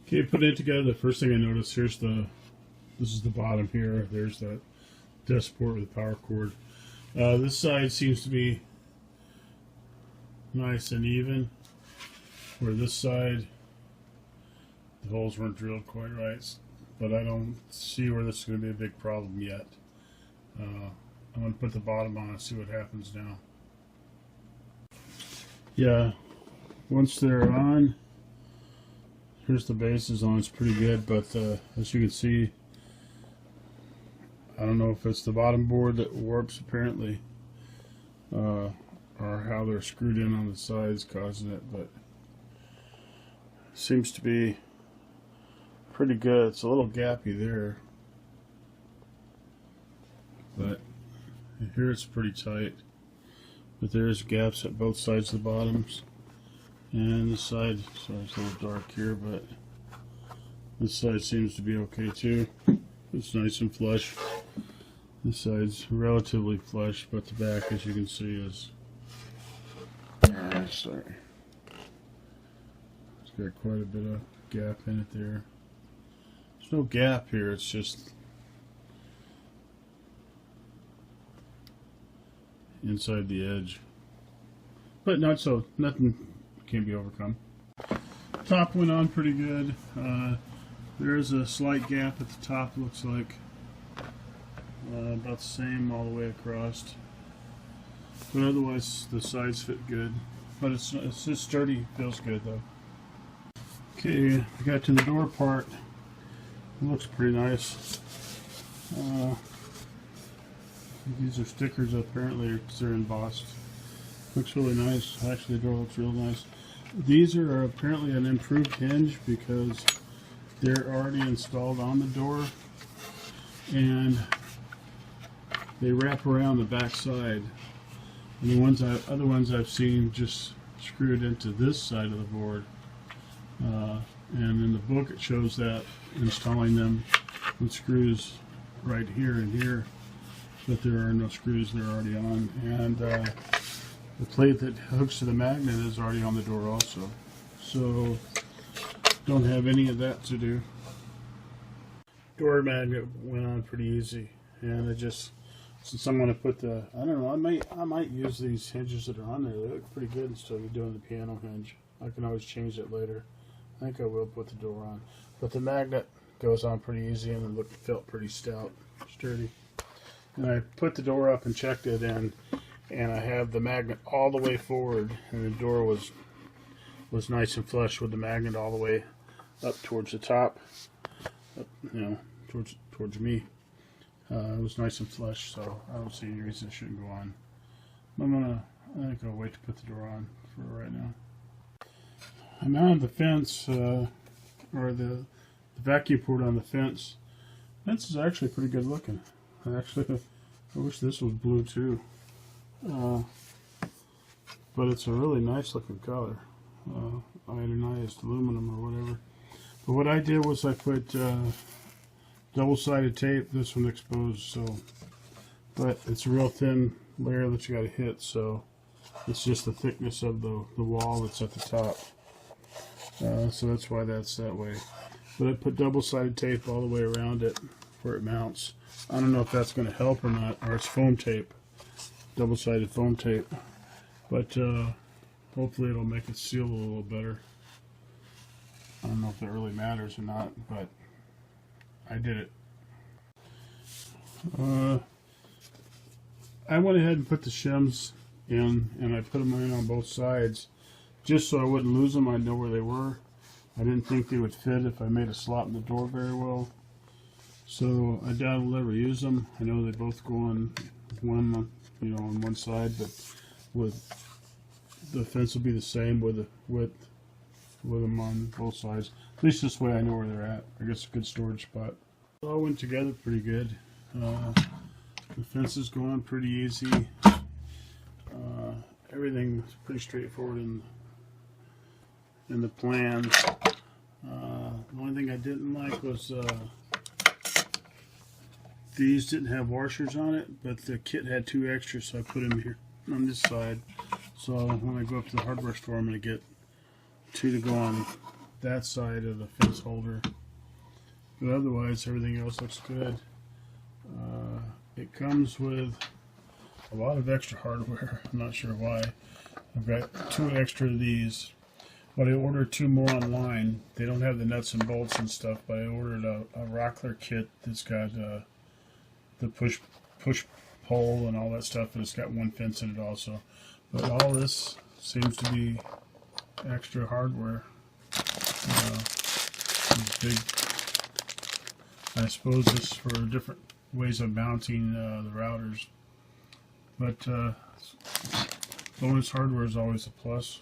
Okay, putting it together, the first thing I noticed, this is the bottom here. There's that desk port with the power cord. This side seems to be nice and even, where this side, the holes weren't drilled quite right, but I don't see where this is going to be a big problem yet. I'm going to put the bottom on and see what happens now. Yeah, once they're on, here's the bases on, it's pretty good, but as you can see, I don't know if it's the bottom board that warps apparently, or how they're screwed in on the sides causing it, but it seems to be pretty good. It's a little gappy there, but here it's pretty tight, but there's gaps at both sides of the bottoms. And this side, sorry it's a little dark here, but this side seems to be okay too. It's nice and flush. This side's relatively flush, but the back, as you can see, is sorry. It's got quite a bit of gap in it there. There's no gap here, it's just inside the edge. But nothing can be overcome. Top went on pretty good. There is a slight gap at the top, looks like. About the same all the way across. But otherwise the sides fit good. But it's just sturdy, feels good though. Okay, I got to the door part. It looks pretty nice. These are stickers apparently because they're embossed. Looks really nice. Actually, the door looks real nice. These are apparently an improved hinge because they're already installed on the door, and they wrap around the back side. And the other ones I've seen just screwed into this side of the board. And in the book it shows that installing them with screws right here and here, but there are no screws, they're already on. And the plate that hooks to the magnet is already on the door also. So don't have any of that to do. Door magnet went on pretty easy, and since I'm going to put I don't know, I might use these hinges that are on there. They look pretty good instead of doing the piano hinge. I can always change it later. I think I will put the door on. But the magnet goes on pretty easy, and it felt pretty sturdy. And I put the door up and checked it, and I have the magnet all the way forward, and the door was nice and flush with the magnet all the way up towards the top, towards me. It was nice and flush, so I don't see any reason it shouldn't go on. I think I'll wait to put the door on for right now. I mounted the fence, or the vacuum port on the fence. The fence is actually pretty good looking. Actually, I wish this was blue too. But it's a really nice looking color. Iodinized aluminum or whatever. But what I did was I put double-sided tape, this one exposed, but it's a real thin layer that you got to hit, so it's just the thickness of the wall that's at the top. So that's why that's that way. But I put double-sided tape all the way around it where it mounts. I don't know if that's going to help or not, or it's foam tape, double-sided foam tape. But hopefully it'll make it seal a little better. I don't know if it really matters or not, but I did it. I went ahead and put the shims in, and I put them in on both sides just so I wouldn't lose them. I'd know where they were. I didn't think they would fit if I made a slot in the door very well. So I doubt I'll ever use them. I know they both go on on one side, but the fence will be the same with them on both sides. At least this way I know where they're at. I guess a good storage spot. It all went together pretty good. The fence is going pretty easy. Everything was pretty straightforward in the plans. The only thing I didn't like was these didn't have washers on it, but the kit had 2 extras, so I put them here on this side. So when I go up to the hardware store, I'm going to get 2 to go on that side of the fence holder. But otherwise, everything else looks good. It comes with a lot of extra hardware. I'm not sure why. I've got 2 extra of these. But I ordered 2 more online. They don't have the nuts and bolts and stuff, but I ordered a Rockler kit that's got the push pole and all that stuff, and it's got 1 fence in it also. But all this seems to be extra hardware. Big. I suppose it's for different ways of mounting the routers. But bonus hardware is always a plus.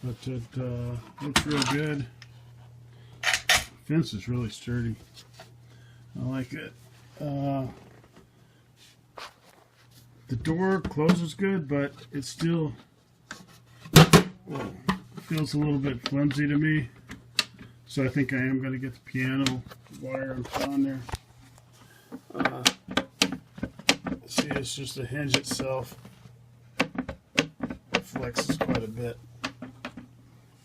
But it looks real good. Fence is really sturdy. I like it. The door closes good, but it still feels a little bit flimsy to me. So I think I am going to get the piano wire and put on there. See, it's just the hinge itself flexes quite a bit.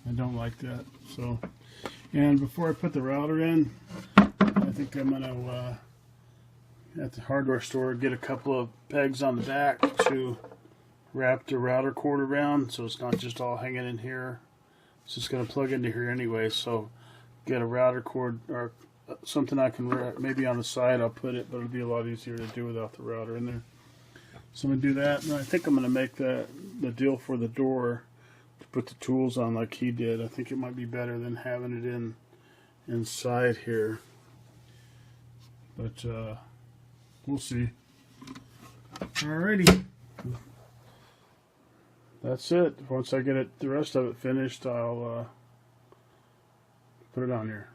I don't like that. So, and before I put the router in, I think I'm going to, at the hardware store, get a couple of pegs on the back to wrap the router cord around, so it's not just all hanging in here. It's just going to plug into here anyway, so get a router cord or something I can wrap, maybe on the side I'll put it, but it'll be a lot easier to do without the router in there. So I'm going to do that, and I think I'm going to make the deal for the door to put the tools on like he did. I think it might be better than having it inside here. But we'll see. Alrighty. That's it. Once I get the rest of it finished, I'll put it on here.